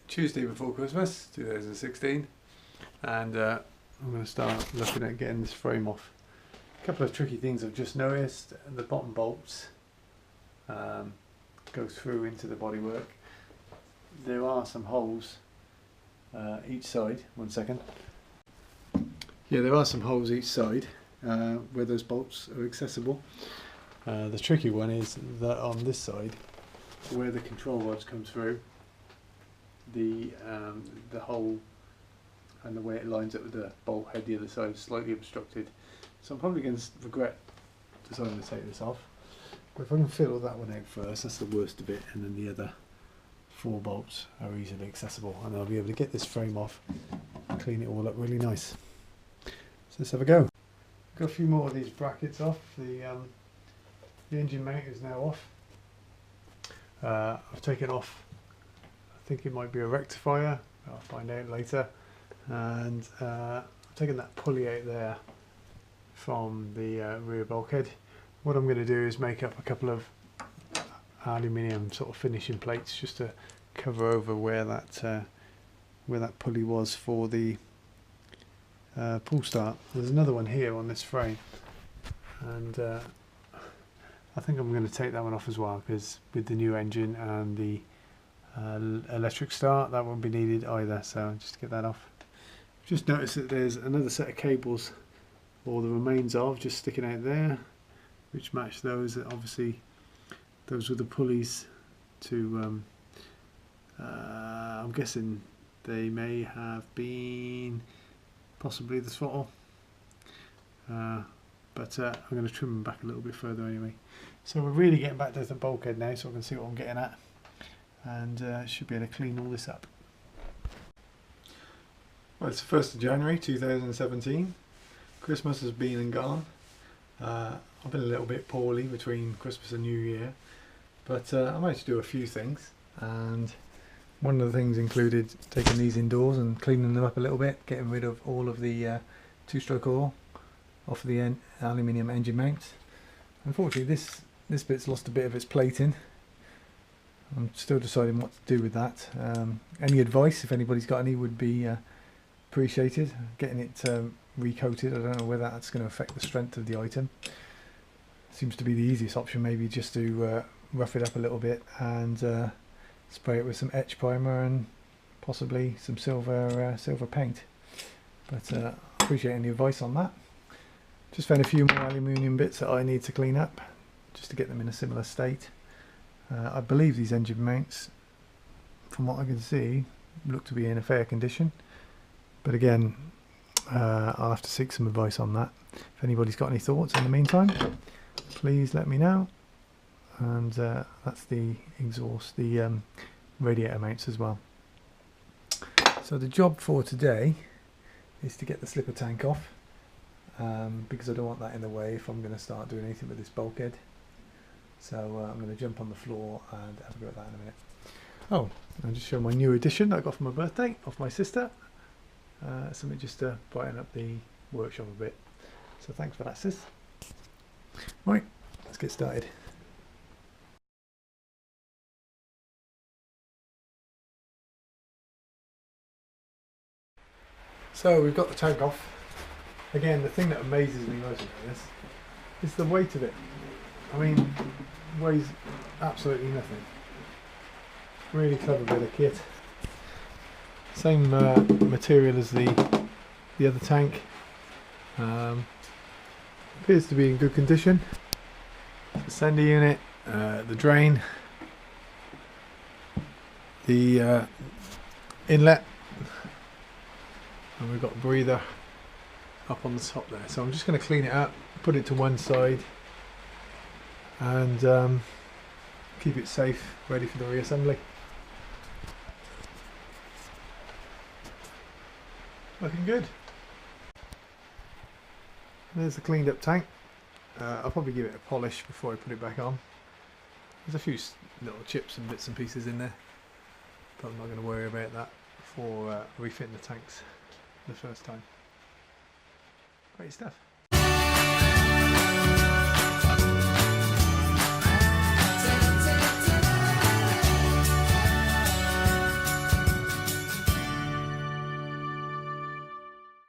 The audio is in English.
Tuesday before Christmas 2016, and I'm going to start looking at getting this frame off. A couple of tricky things I've just noticed: the bottom bolts go through into the bodywork. There are some holes each side. One second. Yeah, there are some holes each side where those bolts are accessible. The tricky one is that on this side, where the control rods come through, the hole and the way it lines up with the bolt head the other side is slightly obstructed. So I'm probably going to regret deciding to take this off. But if I can fiddle that one out first, that's the worst of it, and then the other 4 bolts are easily accessible, and I'll be able to get this frame off and clean it all up really nice. So let's have a go. Got a few more of these brackets off. The engine mount is now off. I've taken off, I think it might be a rectifier, I'll find out later, and I've taken that pulley out there from the rear bulkhead. What I'm going to do is make up a couple of aluminium sort of finishing plates just to cover over where that pulley was for the pull start. There's another one here on this frame, and I think I'm going to take that one off as well, because with the new engine and the electric start, that won't be needed either, so just get that off. Just noticed that there's another set of cables, or the remains of, just sticking out there, which match those. Obviously those were the pulleys to I'm guessing they may have been possibly the throttle, but I'm going to trim them back a little bit further anyway. So we're really getting back to the bulkhead now, so I can see what I'm getting at, and should be able to clean all this up. Well, it's the 1st of January 2017. Christmas has been and gone. I've been a little bit poorly between Christmas and New Year, but I managed to do a few things, and one of the things included taking these indoors and cleaning them up a little bit, getting rid of all of the 2-stroke oil off of the aluminium engine mounts. Unfortunately this bit's lost a bit of its plating. I'm still deciding what to do with that. Any advice, if anybody's got any, would be appreciated. Getting it recoated, I don't know whether that's going to affect the strength of the item. Seems to be the easiest option, maybe just to rough it up a little bit and spray it with some etch primer and possibly some silver paint. But appreciate any advice on that. Just found a few more aluminium bits that I need to clean up just to get them in a similar state. I believe these engine mounts, from what I can see, look to be in a fair condition, but again, I'll have to seek some advice on that. If anybody's got any thoughts in the meantime, please let me know. And that's the exhaust, the radiator mounts as well. So the job for today is to get the slipper tank off, because I don't want that in the way if I'm going to start doing anything with this bulkhead. So I'm going to jump on the floor and have a go at that in a minute. Oh, I'll just show my new addition that I got for my birthday off my sister. Something just to brighten up the workshop a bit. So thanks for that, sis. Right, let's get started. So we've got the tank off. Again, the thing that amazes me most about this is the weight of it. I mean, it weighs absolutely nothing. Really clever bit of kit. Same material as the other tank. Appears to be in good condition. The sender unit, the drain, the inlet, and we've got a breather up on the top there. So I'm just going to clean it up, put it to one side, and keep it safe, ready for the reassembly. Looking good. There's the cleaned up tank. I'll probably give it a polish before I put it back on. There's a few little chips and bits and pieces in there, but I'm not going to worry about that before refitting the tanks the first time. Great stuff.